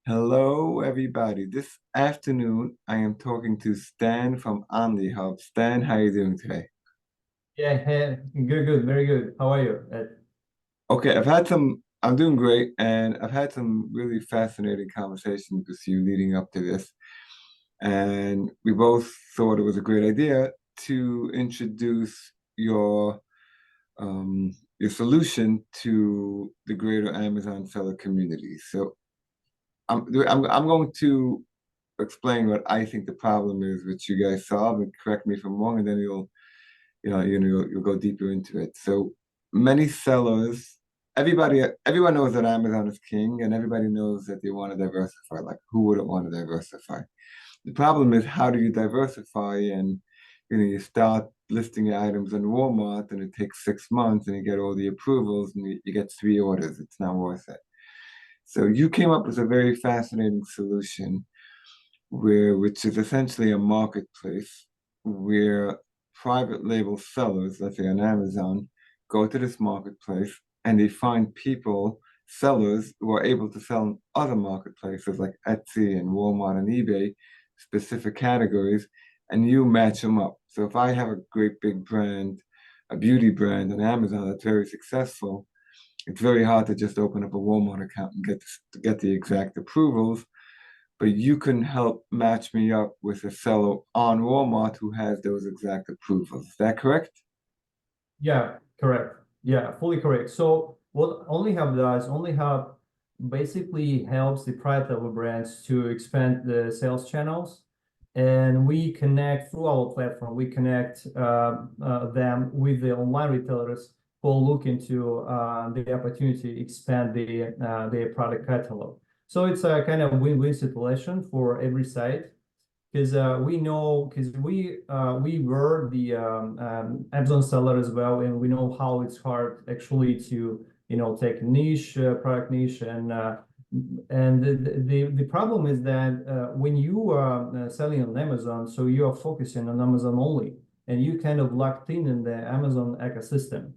Hello, everybody. This afternoon, I am talking to Stan from Onlihub. Stan, how are you doing today? Yeah, hey, good, very good. How are you? Okay, I'm doing great, and I've had some really fascinating conversations with you leading up to this. And we both thought it was a great idea to introduce your solution to the greater Amazon seller community. So I'm going to explain what I think the problem is, which you guys solve, and correct me if I'm wrong, and then you'll go deeper into it. So many sellers, everyone knows that Amazon is king, and everybody knows that they want to diversify. Like, who wouldn't want to diversify? The problem is, how do you diversify? And you start listing your items on Walmart, and it takes 6 months, and you get all the approvals, and you get 3 orders. It's not worth it. So you came up with a very fascinating solution which is essentially a marketplace where private label sellers, let's say on Amazon, go to this marketplace and they find people, sellers who are able to sell in other marketplaces like Etsy and Walmart and eBay, specific categories, and you match them up. So if I have a great big brand, a beauty brand on Amazon that's very successful, it's very hard to just open up a Walmart account and get the exact approvals, but you can help match me up with a seller on Walmart who has those exact approvals. Is that correct? Yeah, correct. Yeah, fully correct. So what OnlyHub does, OnlyHub basically helps the private label brands to expand the sales channels, and we connect through our platform. We connect them with the online retailers who are looking to the opportunity to expand their product catalog. So it's a kind of win-win situation for every side because we know because we were the Amazon seller as well, and we know how it's hard actually to take niche product niche and the problem is that when you are selling on Amazon, so you are focusing on Amazon only, and you kind of locked in the Amazon ecosystem.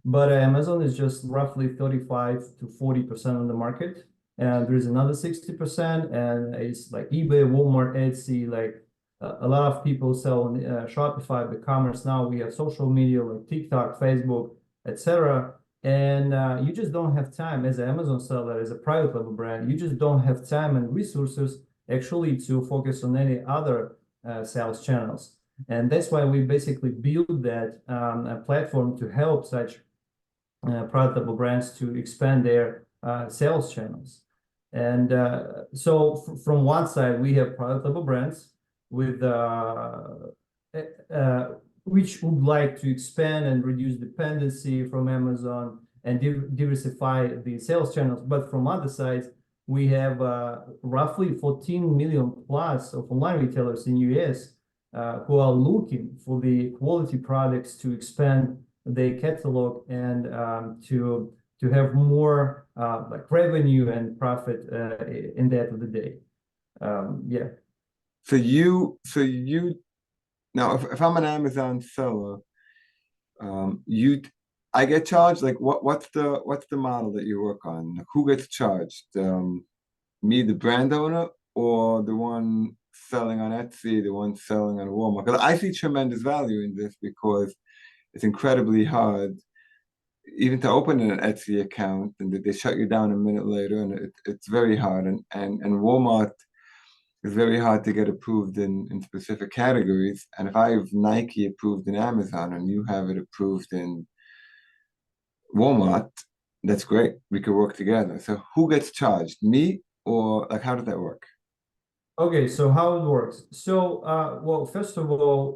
But Amazon is just roughly 35 to 40% of the market, and there's another 60%, and it's like eBay, Walmart, Etsy, like a lot of people sell on Shopify, e-commerce now. We have social media like TikTok, Facebook, etc. And you just don't have time as an Amazon seller, as a private label brand. You just don't have time and resources actually to focus on any other sales channels. And that's why we basically build that platform to help such private label brands to expand their sales channels. And so from one side, we have private label brands with which would like to expand and reduce dependency from Amazon and diversify the sales channels. But from other sides, we have roughly 14 million plus of online retailers in US who are looking for the quality products to expand their catalog and to have more like revenue and profit in the end of the day. Yeah. So you now, if I'm an Amazon seller, you I get charged. Like, what's the model that you work on? Like, who gets charged? Me, the brand owner, or the one selling on Etsy, the one selling on Walmart? Because I see tremendous value in this because it's incredibly hard even to open an Etsy account, and they shut you down a minute later, and it's very hard. And Walmart is very hard to get approved in specific categories. And if I have Nike approved in Amazon and you have it approved in Walmart, that's great. We could work together. So who gets charged? Me, or like, how does that work? Okay, so how it works? So, well, first of all,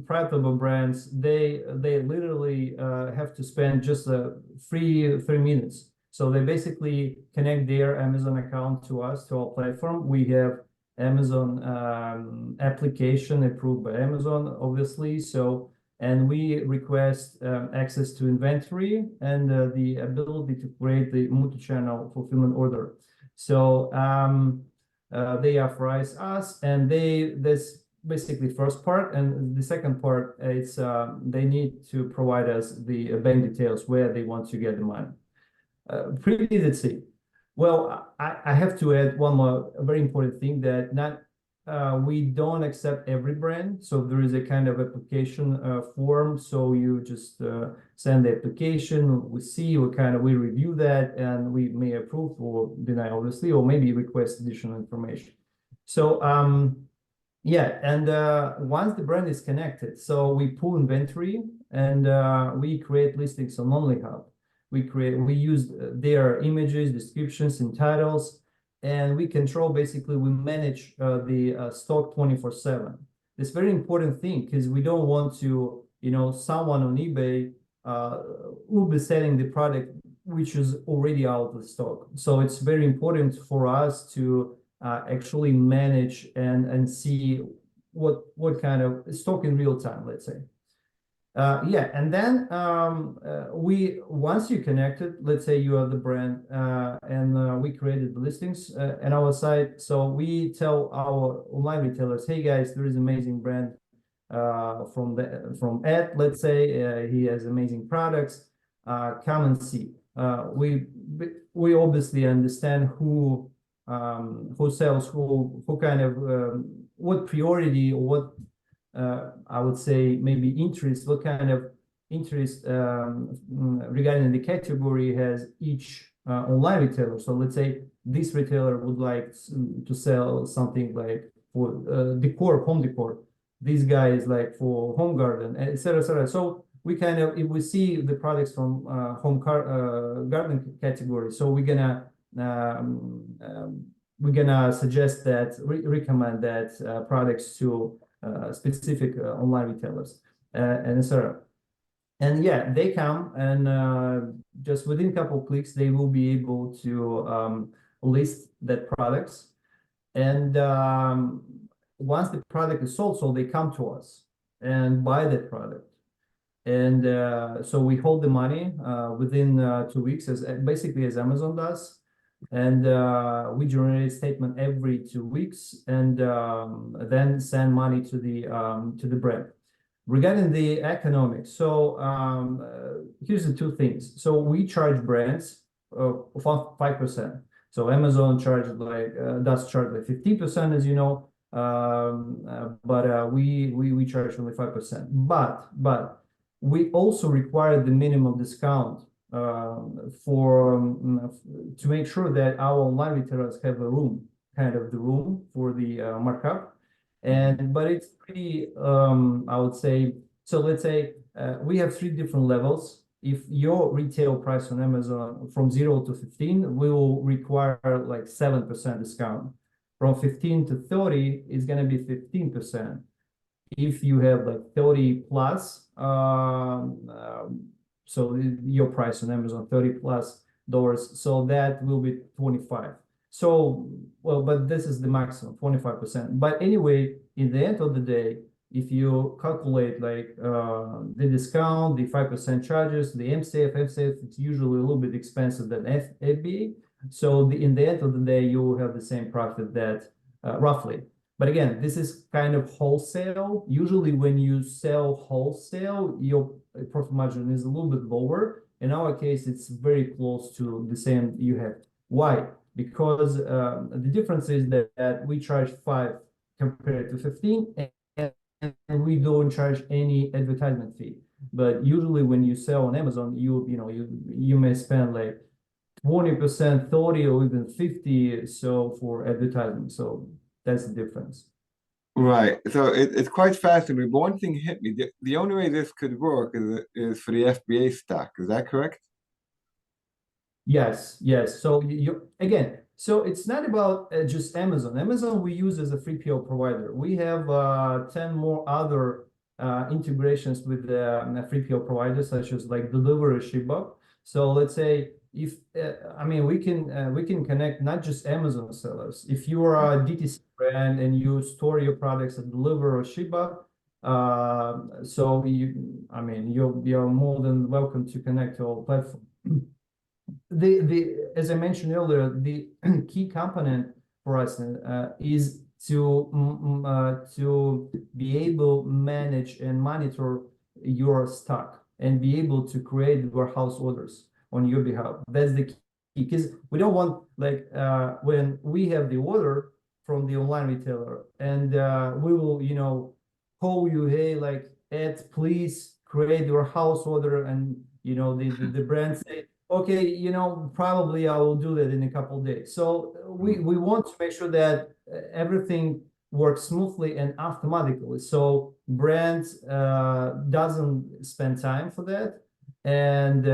private label brands they literally have to spend just 3 minutes. So they basically connect their Amazon account to us, to our platform. We have Amazon application approved by Amazon, obviously. So, and we request access to inventory and the ability to create the multi-channel fulfillment order. So. They authorize us, and that's basically first part. And the second part is they need to provide us the bank details where they want to get the money. Pretty, that's it. Well, I have to add one more very important thing that not we don't accept every brand. So there is a kind of application form. So you just send the application. We see, we review that, and we may approve or deny, obviously, or maybe request additional information. So yeah, and once the brand is connected, so we pull inventory and we create listings on Onlihub. We use their images, descriptions, and titles, and we control, basically we manage the stock 24/7. It's very important thing because we don't want to, someone on eBay will be selling the product which is already out of stock. So it's very important for us to actually manage and see what kind of stock in real time, let's say. Yeah, and then we once you connected, let's say you are the brand, and we created the listings on our site. So we tell our online retailers, hey guys, there is amazing brand from Ed, let's say, he has amazing products. Come and see. We obviously understand who sells who kind of what priority or what I would say maybe interest, what kind of interest regarding the category has each online retailer. So let's say this retailer would like to sell something like for decor, home decor. This guy is like for home garden, etc., etc. So we kind of, if we see the products from garden category, so we're gonna suggest that, recommend that products to specific online retailers and etc. And yeah, they come and just within a couple of clicks, they will be able to list that products. And once the product is sold, so they come to us and buy that product. And so we hold the money within 2 weeks, as basically as Amazon does. And we generate a statement every 2 weeks, and then send money to the brand. Regarding the economics, so here's the two things. So we charge brands 5%. So Amazon does charge like 15%, as you know, but we charge only 5%. But we also require the minimum discount to make sure that our online retailers have a room, kind of the room for the markup. But it's pretty, I would say, so let's say we have 3 different levels. If your retail price on Amazon from 0 to 15, we will require like 7% discount. From 15 to 30 is going to be 15%. If you have like 30 plus, so your price on Amazon $30+, so that will be 25. So, well, but this is the maximum, 25%. But anyway, in the end of the day, if you calculate like the discount, the 5% charges, the MCF, it's usually a little bit expensive than FBA. So in the end of the day, you will have the same profit that roughly. But again, this is kind of wholesale. Usually when you sell wholesale, your profit margin is a little bit lower. In our case, it's very close to the same you have. Why? Because the difference is that we charge 5 compared to 15, and we don't charge any advertisement fee. But usually when you sell on Amazon, you may spend like 20%, 30, or even 50 so for advertising. So that's the difference. Right. So it's quite fascinating. But one thing hit me. The only way this could work is for the FBA stock. Is that correct? Yes, yes. So again, so it's not about just Amazon. Amazon we use as a 3PL provider. We have 10 more other integrations with the 3PL providers, such as like delivery, ship-up. So let's say if I mean we can connect not just Amazon sellers. If you are a DTC brand and you store your products at deliver or ship-up, so you're more than welcome to connect to our platform. As I mentioned earlier, the key component for us is to be able to manage and monitor your stock and be able to create warehouse orders on your behalf. That's the because we don't want like when we have the order from the online retailer and we will call you, hey, like Ed, please create your house order, and the brand say, okay, probably I will do that in a couple of days. So we want to make sure that everything works smoothly and automatically, so brands doesn't spend time for that, and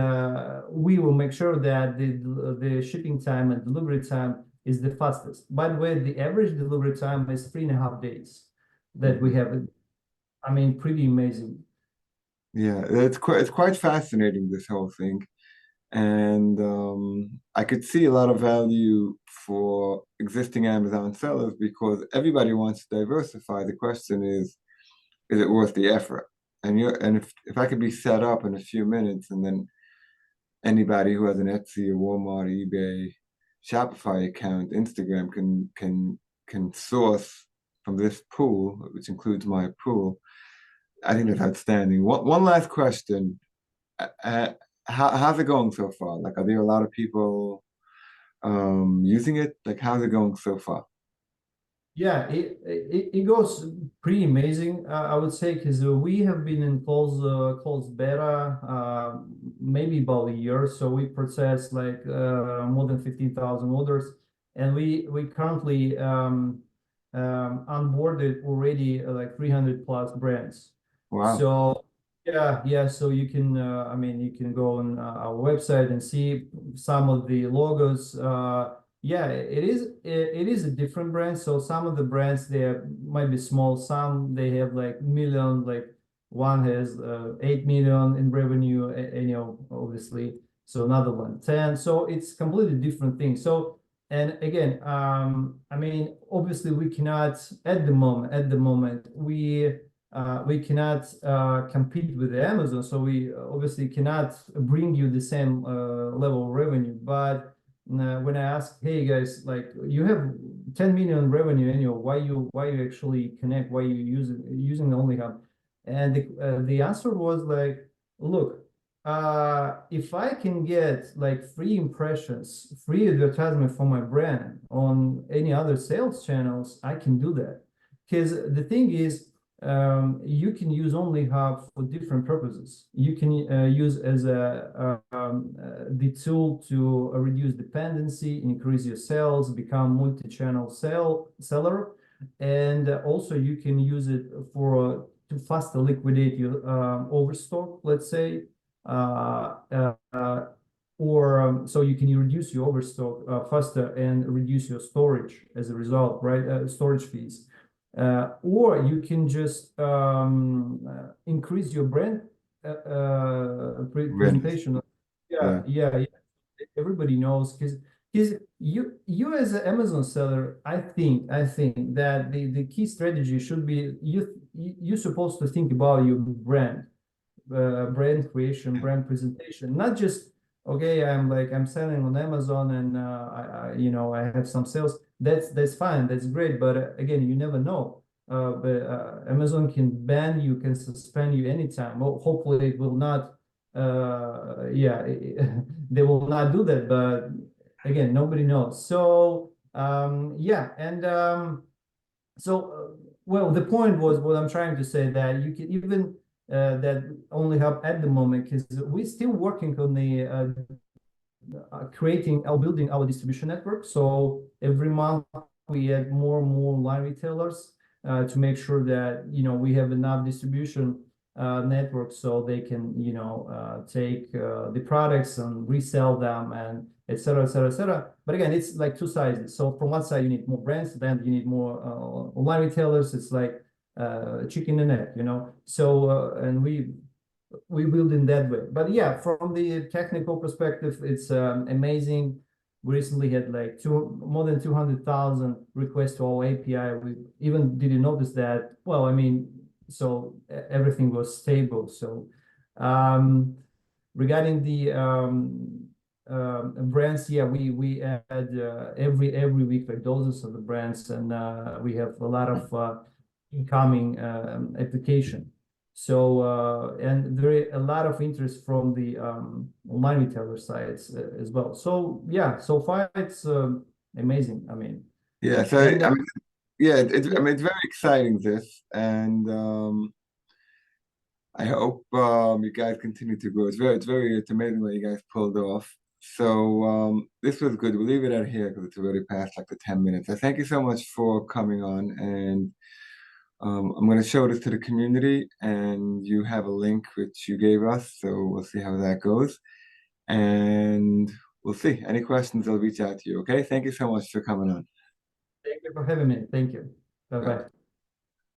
we will make sure that the shipping time and delivery time is the fastest. By the way, the average delivery time is 3.5 days that we Mhm. have. I mean, pretty amazing. Yeah, it's quite fascinating, this whole thing. And I could see a lot of value for existing Amazon sellers because everybody wants to diversify. The question is it worth the effort? And if I could be set up in a few minutes, and then anybody who has an Etsy or Walmart, eBay, Shopify account, Instagram can source from this pool, which includes my pool. I think that's outstanding. One last question. Uh, how's it going so far? Like, are there a lot of people using it? Like, how's it going so far? Yeah, it goes pretty amazing, I would say, because we have been in closed beta maybe about a year. So we processed like more than 15,000 orders, and we currently onboarded already like 300 plus brands. Wow. So yeah. So you can, I mean, you can go on our website and see some of the logos. Yeah, it is a different brand. So some of the brands might be small, some they have like million, like one has 8 million in revenue, obviously. So another one 10. So it's completely different thing. So and again, I mean, obviously we cannot at the moment we cannot compete with Amazon, so we obviously cannot bring you the same level of revenue. But when I ask, hey guys, like you have 10 million revenue annual, why you actually connect, why you using Onlihub? And the answer was like, look, if I can get like free impressions, free advertisement for my brand on any other sales channels, I can do that. Because the thing is, you can use Onlihub for different purposes. You can use as the tool to reduce dependency, increase your sales, become multi-channel seller, and also you can use it for to faster liquidate your overstock, let's say, uh, uh, uh, or so you can reduce your overstock faster and reduce your storage as a result, right? Storage fees. Or you can just increase your brand Awareness. presentation. Yeah, Yeah. yeah, yeah. Everybody knows because you as an Amazon seller, I think that the key strategy should be you're supposed to think about your brand creation, Yeah. brand presentation, not just okay, I'm selling on Amazon and I have some sales. That's fine, that's great, but again, you never know. But Amazon can ban you, can suspend you anytime. Well, hopefully, it will not. Yeah, they will not do that. But again, nobody knows. So yeah, and so, well, the point was what I'm trying to say, that you can even that only help at the moment, because we're still working on the creating or building our distribution network. So every month we add more and more online retailers to make sure that we have enough distribution network so they can take the products and resell them and et cetera, et cetera, et cetera. But again, it's like two sides. So from one side you need more brands, then you need more online retailers. It's like chicken and egg. So and we build in that way. But yeah, from the technical perspective, it's amazing. We recently had like more than 200,000 requests to our API. We even didn't notice that. Well, I mean, so everything was stable. So regarding the brands, yeah, we add every week like dozens of the brands, and we have a lot of incoming application. So and there a lot of interest from the online retailer sites as well. So yeah, so far it's amazing. I mean, Yeah, so and I mean, yeah, I yeah, mean, it's very exciting this, and I hope you guys continue to grow. It's amazing what you guys pulled off. So this was good. We'll leave it at here because it's already past like the 10 minutes. I thank you so much for coming on, and I'm going to show this to the community, and you have a link which you gave us, so we'll see how that goes, and we'll see. Any questions, I'll reach out to you. Okay? Thank you so much for coming on. thank you for having me. Thank you. Bye Bye. bye.